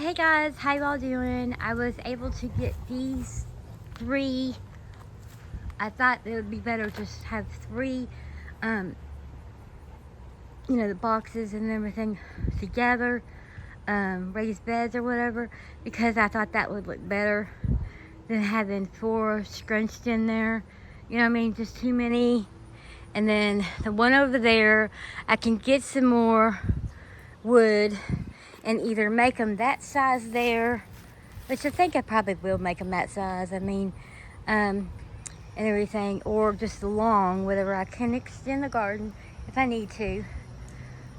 Hey guys, how y'all doing? I was able to get these three. I thought it would be better just have three, um, the boxes and everything together, raised beds or whatever, because I thought that would look better than having four scrunched in there. You know what I mean? Just too many. And then the one over there, I can get some more wood and either make them that size there, which I think I probably will make them that size. And everything, or just long, whatever. I can extend the garden if I need to.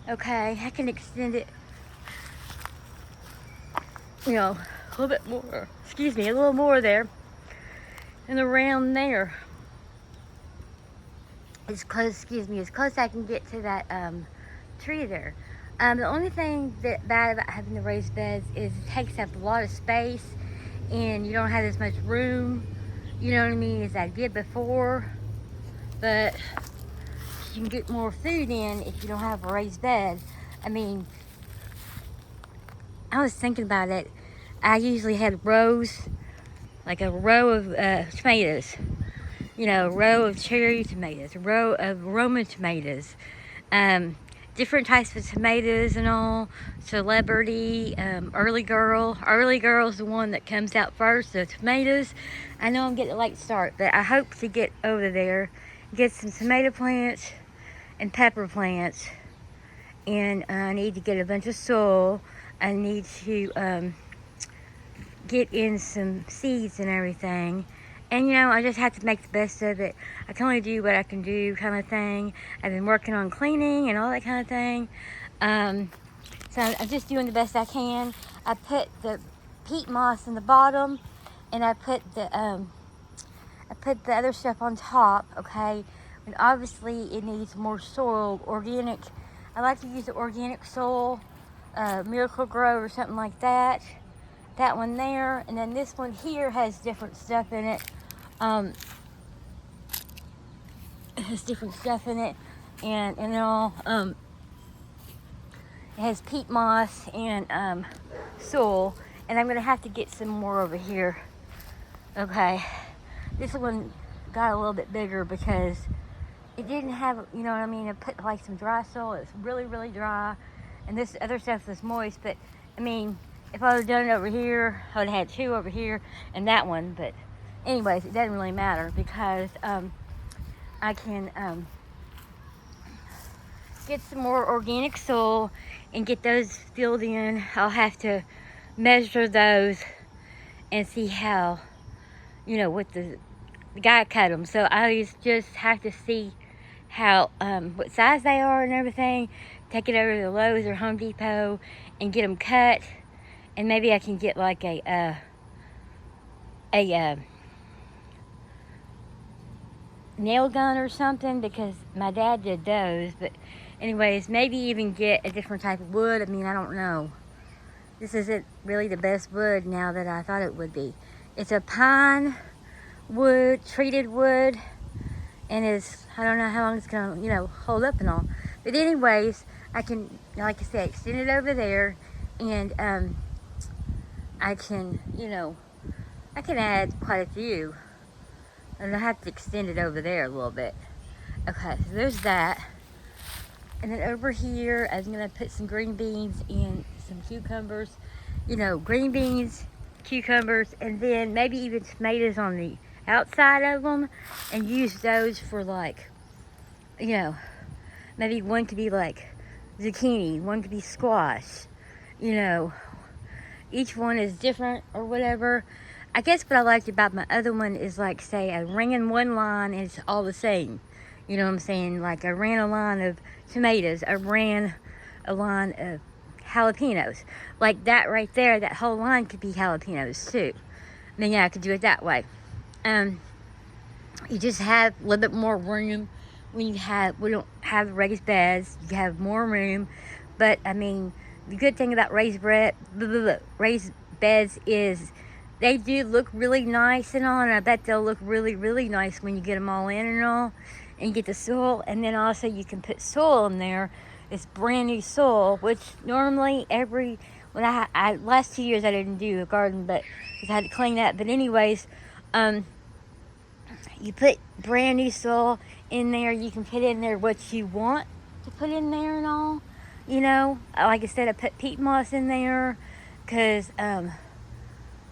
Okay, I can extend it, a little bit more. Excuse me, a little more there, and around there. As close as I can get to that tree there. The only thing that bad about having the raised beds is it takes up a lot of space, and you don't have as much room. You know what I mean? As I did before, but you can get more food in if you don't have a raised bed. I was thinking about it. I usually had rows, like a row of tomatoes, a row of cherry tomatoes, a row of Roma tomatoes, different types of tomatoes and all. Celebrity, early girl. Early girl is the one that comes out first. The tomatoes, I know I'm getting a late start, but I hope to get over there, get some tomato plants and pepper plants, and I need to get a bunch of soil. I need to get in some seeds and everything, and I just have to make the best of it. I can only do what I can do, kind of thing. I've been working on cleaning and all that kind of thing, so I'm just doing the best I can. I put the peat moss in the bottom, and I put the other stuff on top. Okay. And obviously it needs more soil, organic. I like to use the organic soil, Miracle Grow or something like that. That one there, and then this one here has different stuff in it. It has different stuff in it, and all. It has peat moss and soil, and I'm gonna have to get some more over here. Okay, this one got a little bit bigger because it didn't have, I put like some dry soil. It's really, really dry. And this other stuff is moist. But, if I would have done it over here, I would have had two over here and that one. But, anyways, it doesn't really matter because I can get some more organic soil and get those filled in. I'll have to measure those and see how, what the guy cut them. So I just have to see how what size they are and everything. Take it over to Lowe's or Home Depot and get them cut, and maybe I can get like a nail gun or something, because my dad did those. But anyways, maybe even get a different type of wood. I don't know. This isn't really the best wood now that I thought it would be. It's a pine wood, treated wood, and I don't know how long it's gonna, hold up and all. But anyways, I can, like I said, extend it over there, and I can, I can add quite a few, and I have to extend it over there a little bit. Okay, so there's that. And then over here, I'm gonna put some green beans and some cucumbers. Green beans, cucumbers, and then maybe even tomatoes on the outside of them, and use those for maybe one could be like zucchini, one could be squash. Each one is different or whatever. I guess what I liked about my other one is, like, say I ran in one line and it's all the same. You know what I'm saying? Like, I ran a line of tomatoes, I ran a line of jalapenos. Like that right there, that whole line could be jalapenos too. I could do it that way. You just have a little bit more room when we don't have raised beds. You have more room. But the good thing about raised beds is they do look really nice and all, and I bet they'll look really, really nice when you get them all in and all, and you get the soil. And then also you can put soil in there. It's brand new soil, which normally every when I last 2 years I didn't do a garden, but because I had to clean that. But anyways, um, you put brand new soil in there. You can put in there what you want to put in there and all. You know, like I said, I put peat moss in there because and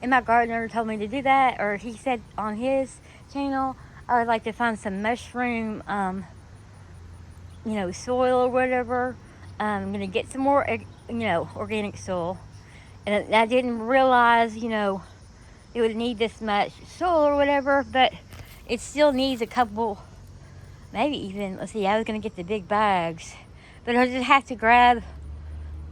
my gardener told me to do that, or he said on his channel I would like to find some mushroom, soil or whatever. I'm gonna get some more, organic soil, and I didn't realize, it would need this much soil or whatever, but it still needs a couple, maybe even, let's see, I was going to get the big bags, but I'll just have to grab,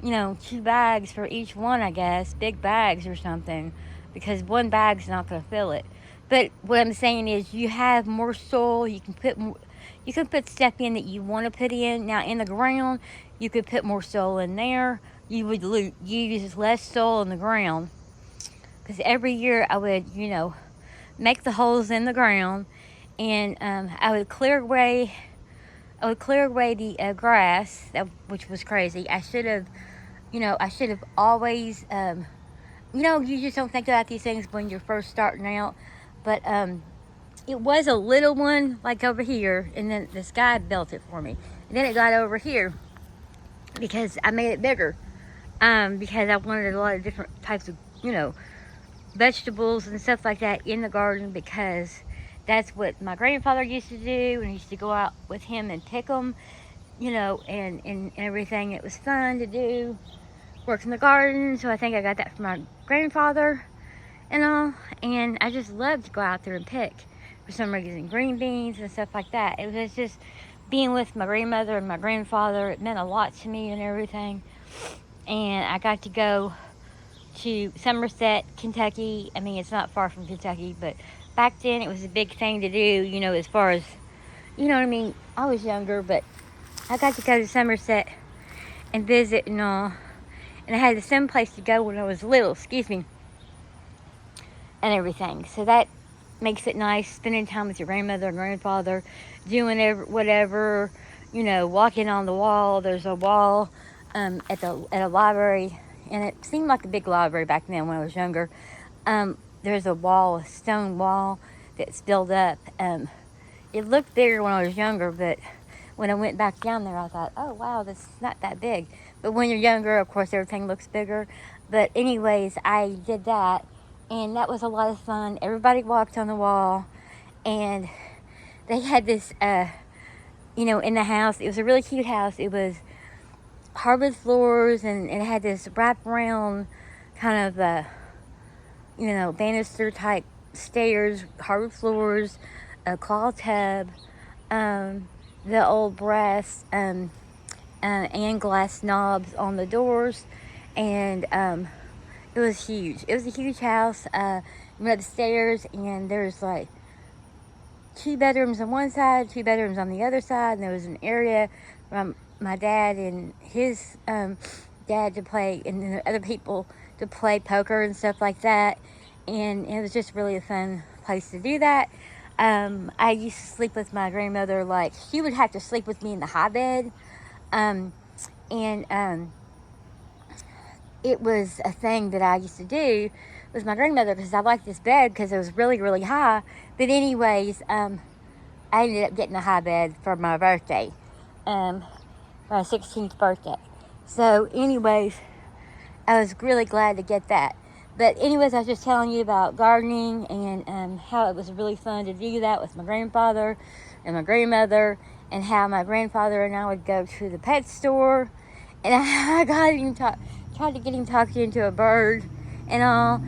2 bags for each one, I guess, big bags or something, because one bag's not going to fill it. But what I'm saying is you have more soil, you can put more, you can put stuff in that you want to put in. Now in the ground, you could put more soil in there. You would use less soil in the ground, because every year I would, make the holes in the ground, and I would clear away the grass, which was crazy. I should have always, you just don't think about these things when you're first starting out. But it was a little one, like over here, and then this guy built it for me. And then it got over here because I made it bigger, because I wanted a lot of different types of, vegetables and stuff like that in the garden, because that's what my grandfather used to do, and I used to go out with him and pick them, and everything. It was fun to do, work in the garden, so I think I got that from my grandfather and all, and I just loved to go out there and pick, for some reason, green beans and stuff like that. It was just being with my grandmother and my grandfather, it meant a lot to me and everything, and I got to go to Somerset, Kentucky. I mean, it's not far from Kentucky, but back then it was a big thing to do, as far as, what I mean? I was younger, but I got to go to Somerset and visit and all. And I had the same place to go when I was little, and everything. So that makes it nice, spending time with your grandmother and grandfather, doing whatever, walking on the wall. There's a wall at a library, and it seemed like a big library back then when I was younger. There's a stone wall that's built up. It looked bigger when I was younger, but when I went back down there, I thought, oh wow, this is not that big. But when you're younger, of course, everything looks bigger. But anyways, I did that, and that was a lot of fun. Everybody walked on the wall, and they had this, in the house. It was a really cute house. It was hardwood floors, and it had this wraparound kind of, banister type stairs, hardwood floors, a claw tub, the old brass and glass knobs on the doors, and it was huge. It was a huge house. You went upstairs, and there's like 2 bedrooms on one side, 2 bedrooms on the other side, and there was an area from my dad and his dad to play, and then other people to play poker and stuff like that, and it was just really a fun place to do that. I used to sleep with my grandmother, like, she would have to sleep with me in the high bed, and it was a thing that I used to do with my grandmother, because I liked this bed because it was really, really high. But anyways, I ended up getting a high bed for my birthday, my 16th birthday. So anyways, I was really glad to get that. But anyways, I was just telling you about gardening, and how it was really fun to do that with my grandfather and my grandmother, and how my grandfather and I would go to the pet store, and I tried to get him talked into a bird and all.